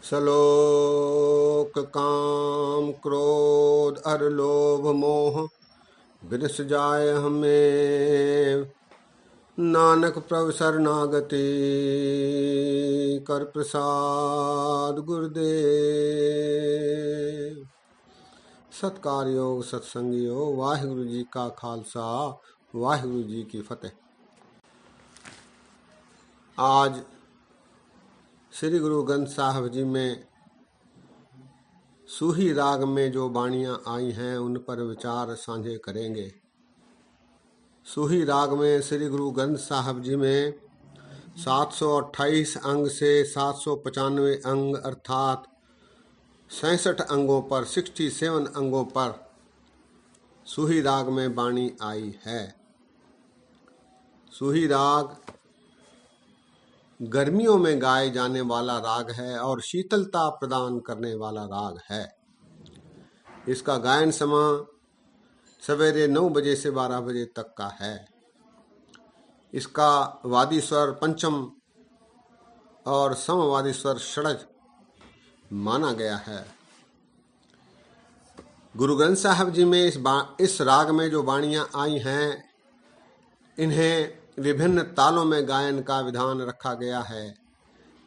सलोक काम क्रोध अर लोभ मोह बिरस जाय हमें। नानक प्रभु शरणागति कर प्रसाद गुरुदेव। सत्कार योग सत्संग योग। वाहिगुरु जी का खालसा वाहिगुरु जी की फतेह। आज श्री गुरु ग्रंथ साहब जी में सूही राग में जो बाणियां आई हैं उन पर विचार साझे करेंगे। सूही राग में श्री गुरु ग्रंथ साहब जी में 728 अंग से 795 अंग अर्थात 66 अंगों पर 67 अंगों पर सूही राग में बाणी आई है। सूही राग गर्मियों में गाए जाने वाला राग है और शीतलता प्रदान करने वाला राग है। इसका गायन समय सवेरे 9 बजे से 12 बजे तक का है। इसका वादी स्वर पंचम और समवादी स्वर षड्ज माना गया है। गुरु ग्रंथ साहब जी में इस राग में जो बाणियां आई हैं इन्हें विभिन्न तालों में गायन का विधान रखा गया है।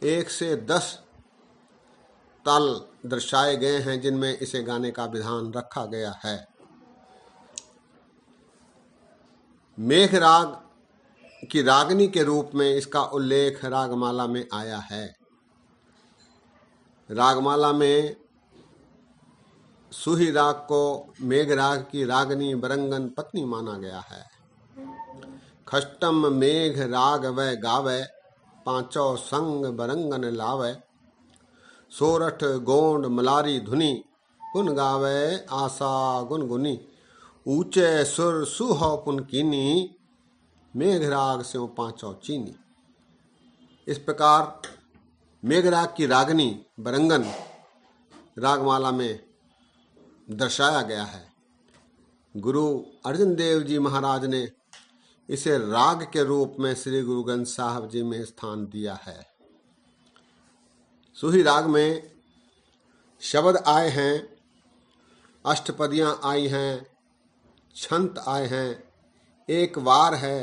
1 से 10 ताल दर्शाए गए हैं जिनमें इसे गाने का विधान रखा गया है। मेघ राग की रागनी के रूप में इसका उल्लेख रागमाला में आया है। रागमाला में सूही राग को मेघ राग की रागनी बरंगन पत्नी माना गया है। खष्टम मेघ राग वै गावै, पांचों संग बरंगन लावै। सोरठ गोंड मलारी धुनी, गुन गावै आशा गुनगुनी। ऊंचे सुर सुहो पुन कीनी, मेघ राग स्यों पांचों चीनी। इस प्रकार मेघ राग की रागनी बरंगन रागमाला में दर्शाया गया है। गुरु अर्जन देव जी महाराज ने इसे राग के रूप में श्री गुरु ग्रंथ साहब जी में स्थान दिया है। सूही राग में शब्द आए हैं, अष्टपदियां आई हैं, छंत आए हैं, एक वार है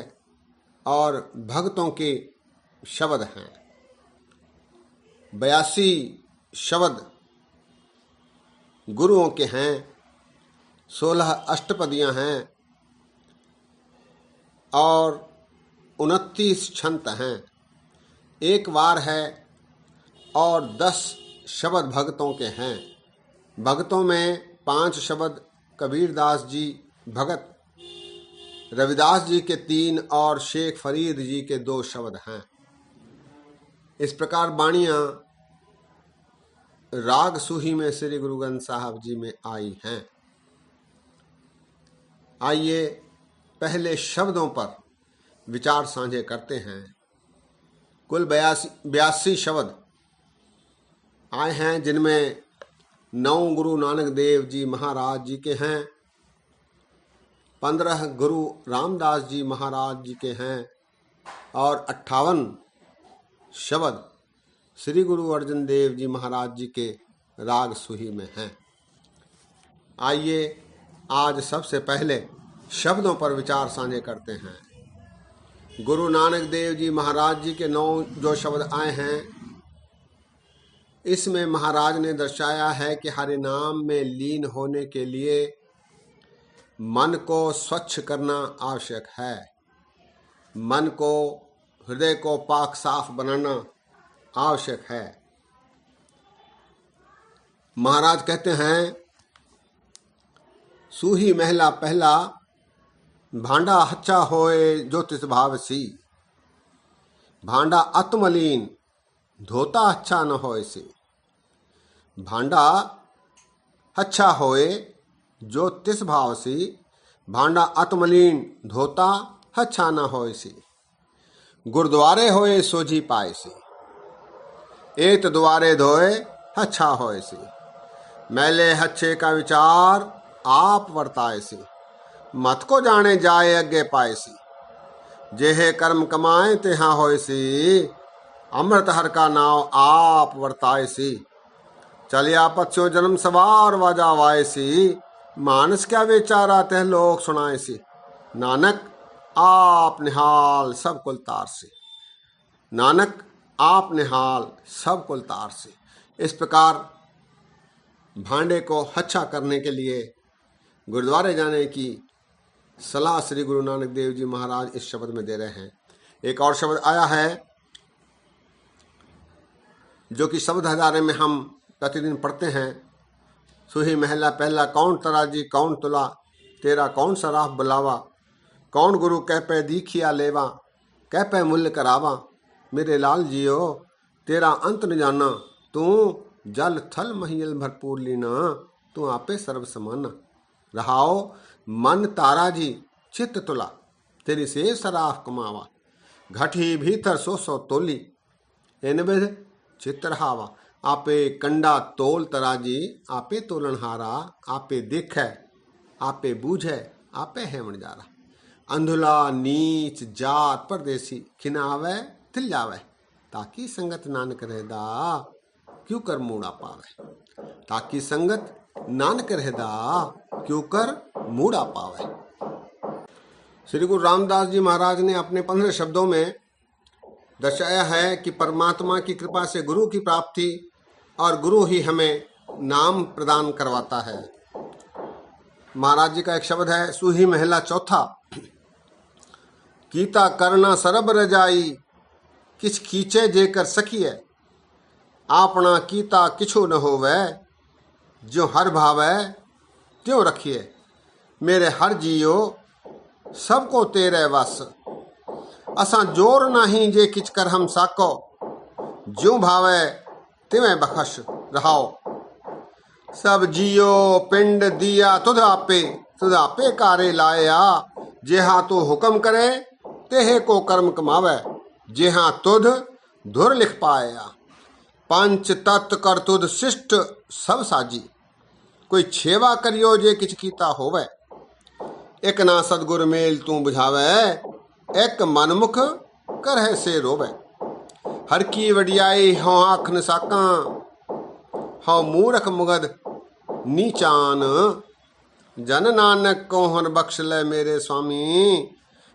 और भक्तों के शब्द हैं। 82 शब्द गुरुओं के हैं, 16 अष्टपदियां हैं और 29 छंत हैं। एक वार है और 10 शब्द भक्तों के हैं। भक्तों में 5 शब्द कबीरदास जी भगत, रविदास जी के 3 और शेख फरीद जी के 2 शब्द हैं। इस प्रकार बाणियां राग सूही में श्री गुरु ग्रंथ साहब जी में आई हैं। आइए पहले शब्दों पर विचार साझे करते हैं। कुल 82 शब्द आए हैं जिनमें 9 गुरु नानक देव जी महाराज जी के हैं, 15 गुरु रामदास जी महाराज जी के हैं और 58 शब्द श्री गुरु अर्जन देव जी महाराज जी के राग सूही में हैं। आइए आज सबसे पहले शब्दों पर विचार साझे करते हैं। गुरु नानक देव जी महाराज जी के 9 जो शब्द आए हैं इसमें महाराज ने दर्शाया है कि हरि नाम में लीन होने के लिए मन को स्वच्छ करना आवश्यक है। मन को, हृदय को पाक साफ बनाना आवश्यक है। महाराज कहते हैं, सूही महला पहला, भांडा अच्छा होए जो तिस भाव सी। भांडा आत्मलीन, धोता अच्छा न होए से। भांडा अच्छा होए जो तिस भाव सी। भांडा आत्मलीन, धोता अच्छा न होए से। गुरुद्वारे होए सोझी पाए से। एत द्वारे धोए अच्छा होए से। मैले हच्छे का विचार आप वर्ताए से। मत को जाने जाए अगे पाए से। जेहे कर्म कमाए तेहा होए से। अमृत हर का नाव आप वर्ताए से। चलिया पत्स्यो जन्म सवार वाजा वायसी, मानस क्या बेचारा तह लोक सुनाए सी। नानक आप निहाल सब कुल तार से, नानक आप निहाल सब कुल तार से। इस प्रकार भांडे को अच्छा करने के लिए गुरुद्वारे जाने की सलाह श्री गुरु नानक देव जी महाराज इस शब्द में दे रहे हैं। एक और शब्द आया है जो कि शब्द हजारे में हम प्रतिदिन पढ़ते हैं। सुही महला पहला, कौन तराजी कौन तुला, तेरा कौन सराफ बुलावा, कौन गुरु कह पे दीखिया लेवा, कह पे मूल्य करावा। मेरे लाल जियो तेरा अंत न जाना, तू जल थल महियल भरपूर लीना, तू आपे सर्व समाना। रहाओ मन तारा जी चित्त तुला, तेरी से सराफ कमावा, घटी भीतर सो सो तोली, इन विध चित्त रहावा। आपे कंडा तोल तराजी, आपे तोलनहारा, आपे देखे आपे बूझे, आपे है मणजारा। अंधुला नीच जात परदेसी, खिनावे तिल जावे, ताकि संगत नानक रहदा, क्यों कर मूड़ा पावे। ताकि संगत नानक रहदा, क्यों कर मूड़ा पावे। श्री गुरु रामदास जी महाराज ने अपने 15 शब्दों में दर्शाया है कि परमात्मा की कृपा से गुरु की प्राप्ति और गुरु ही हमें नाम प्रदान करवाता है। महाराज जी का एक शब्द है सुही महला चौथा, कीता करना सरब रजाई, किछ खींचे जेकर सखिए, आपना कीता किछो न होवे, जो हर भावे त्यों रखिए। मेरे हर जियो सबको तेरे वस, असा जोर नहीं जे किच कर हम साको, ज्यों भावे तिवें बखश रहाओ। सब जियो पिंड दिया तुध आपे कारे लाया, जेहा तो हुक्म करे तेहे को कर्म कमावे, जेहा तुध धुर लिख पाया। पंच तत्व कर तुध शिष्ट सब साजी, कोई छेवा करियो जे किच कीता होवे। एक ना सदगुर मेल तू बुझावे, एक मनमुख करह से रोवे। हर की वडियाई हों आँख न साका, हों मूरख मुगद नीचान। जन नानक को हर बख्श ले मेरे स्वामी,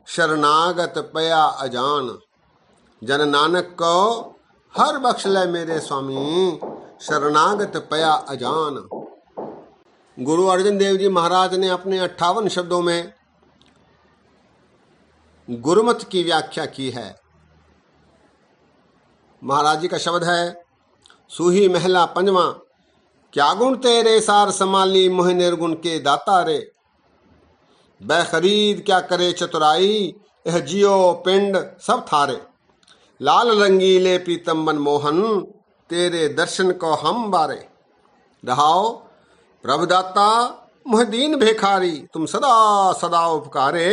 शरणागत पया अजान। जन नानक को हर बख्श ले मेरे स्वामी, शरणागत पया अजान। गुरु अर्जन देव जी महाराज ने अपने 58 शब्दों में गुरुमत की व्याख्या की है। महाराज जी का शब्द है सूही महला पंजवा, क्या गुण तेरे सार समाली, मोह निर्गुण के दाता रे। खरीद क्या करे चतुराई, यह जियो पिंड सब थारे। लाल रंगीले पीतम मनमोहन, तेरे दर्शन को हम बारे। रहाओ प्रभुदाता मुहदीन भेखारी, तुम सदा सदा उपकारे।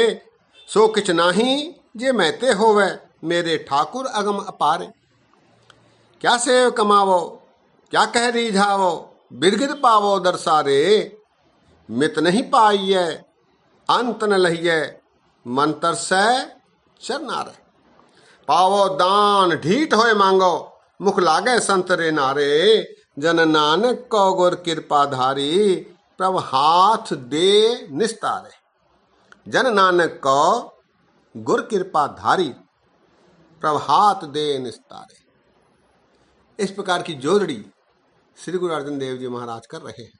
सो किच नाही जे मैते होवे, मेरे ठाकुर अगम अपारे। क्या सेव कमावो क्या कह रीझावो, बिरगिद पावो दरसारे। मित नहीं पाइये अंत न लहिए, मंतर से चरनारे। पावो दान ढीठ होए मांगो, मुख लागे संतरे नारे। जन नानक को गुर कृपा धारी, प्रभ हाथ दे निस्तारे। जन नानक को गुर कृपा धारी, प्रभ हाथ दे निस्तारे। इस प्रकार की जोड़ड़ी श्री गुरु अर्जन देव जी महाराज कर रहे हैं।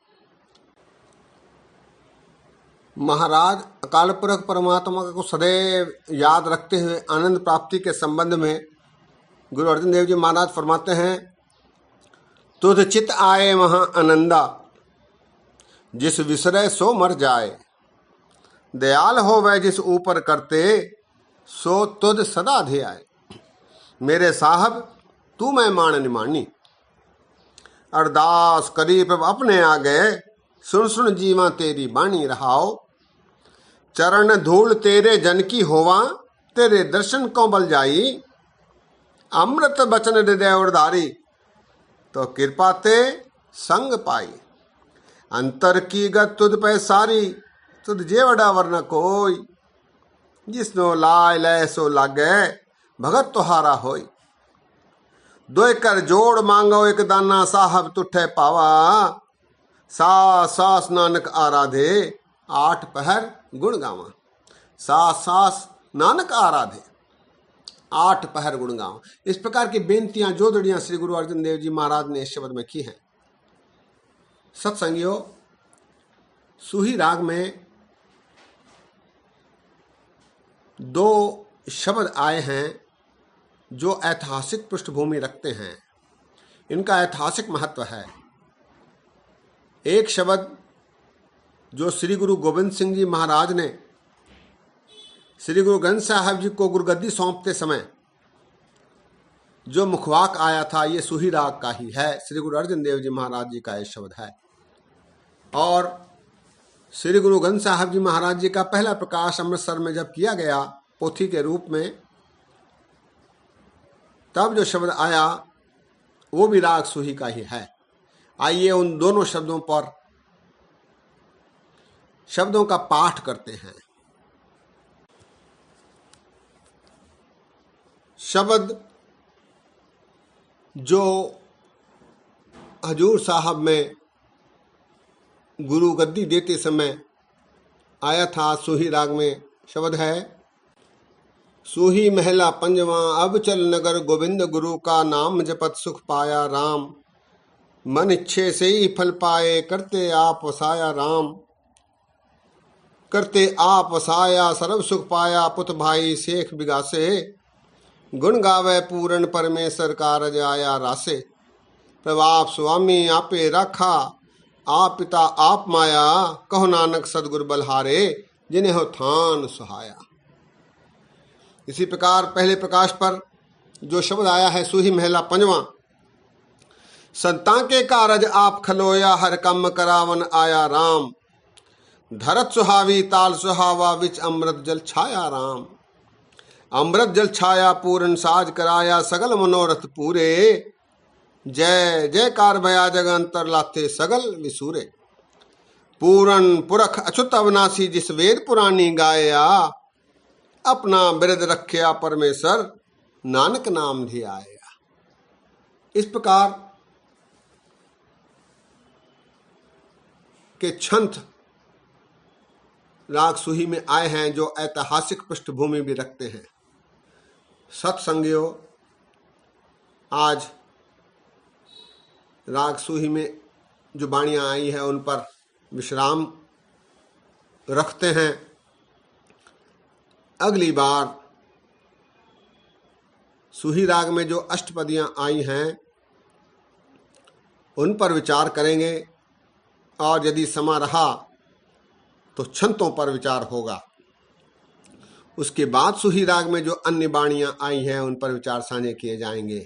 महाराज अकाल पुरख परमात्मा को सदैव याद रखते हुए आनंद प्राप्ति के संबंध में गुरु अर्जन देव जी महाराज फरमाते हैं, तुध चित आए वहां आनंदा, जिस विसरे सो मर जाए। दयाल हो वह जिस ऊपर करते, सो तुध सदा ध्याए। मेरे साहब तू मैं मान निमानी, अरदास करी प्रभ अपने आ गए। सुन सुन जीवा तेरी बाणी रहाओ, चरण धूल तेरे जन की होवा, तेरे दर्शन को बल जाई। अमृत बचन हृदय उधारी, तो कृपा ते संग पाई। अंतर की गत तुध पे सारी, तुध जेवड़ा वरना कोई। जिसनो लाय लय सो लागे, भगत तुहारा होई। दो कर जोड़ मांगो एक दाना साहब तुठे पावा, सास सास नानक आराधे आठ पहर गुण गावा। सास सास नानक आराधे आठ पहर गुण गावा। इस प्रकार की बेनतियां जोदड़ियां श्री गुरु अर्जन देव जी महाराज ने इस शब्द में की हैं। सत्संगियों, सूही राग में दो शब्द आए हैं जो ऐतिहासिक पृष्ठभूमि रखते हैं। इनका ऐतिहासिक महत्व है। एक शब्द जो श्री गुरु गोविंद सिंह जी महाराज ने श्री गुरु ग्रंथ साहब जी को गुरगद्दी सौंपते समय जो मुखवाक आया था, ये सूही राग का ही है। श्री गुरु अर्जन देव जी महाराज जी का ये शब्द है। और श्री गुरु ग्रंथ साहब जी महाराज जी का पहला प्रकाश अमृतसर में जब किया गया पोथी के रूप में, तब जो शब्द आया वो भी राग सूही का ही है। आइए उन दोनों शब्दों का पाठ करते हैं। शब्द जो हजूर साहब में गुरु गद्दी देते समय आया था सूही राग में, शब्द है सूही महला पंजवा, अब चल नगर गोविंद गुरु का नाम जपत सुख पाया राम, मन इच्छे से ही फल पाए करते आप वसाया राम, करते आप वसाया सर्व सुख पाया पुत भाई शेख बिगासे, गुण गावे पूर्ण परमेश्वर कारज आया रासे, प्रभाप स्वामी आपे राखा आप पिता आप माया, कहो नानक सदगुर बलहारे जिन्हें हो थान सुहाया। इसी प्रकार पहले प्रकाश पर जो शब्द आया है सूही महला पंजवा, संता के कारज आप खलोया हर कम करावन आया राम, धरत सुहावी ताल सुहावा विच अमृत जल छाया राम, अमृत जल छाया पूर्ण साज कराया सगल मनोरथ पूरे, जय जयकार भया जग अंतर लाथे सगल विसूरे, पूरन पुरख अच्युत अविनाशी जिस वेद पुरानी गाया, अपना बिरद रखिया परमेश्वर नानक नाम धियाया। इस प्रकार के छंथ राग सूही में आए हैं जो ऐतिहासिक पृष्ठभूमि भी रखते हैं। सत्संगियों, आज राग सूही में जो बाणियां आई है उन पर विश्राम रखते हैं। अगली बार सूही राग में जो अष्टपदियां आई हैं उन पर विचार करेंगे, और यदि समय रहा तो छंतों पर विचार होगा। उसके बाद सूही राग में जो अन्य बाणियां आई हैं उन पर विचार साझे किए जाएंगे।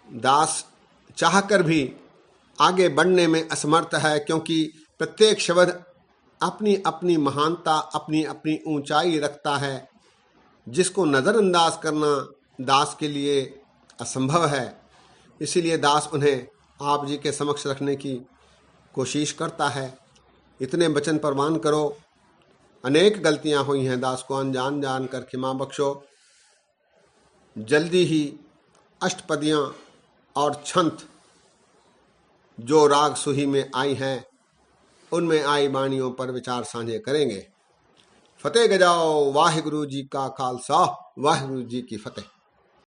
दास चाहकर भी आगे बढ़ने में असमर्थ है, क्योंकि प्रत्येक शब्द अपनी अपनी महानता, अपनी अपनी ऊंचाई रखता है, जिसको नज़रअंदाज करना दास के लिए असंभव है। इसीलिए दास उन्हें आप जी के समक्ष रखने की कोशिश करता है। इतने वचन प्रमाण करो। अनेक गलतियां हुई हैं, दास को अनजान जान कर क्षमा बख्शो। जल्दी ही अष्टपदियां और छंत जो राग सूही में आई हैं उनमें आई बाणियों पर विचार साझे करेंगे। फतेह गजाओ। वाहिगुरु जी का खालसा, वाहिगुरु जी की फतेह।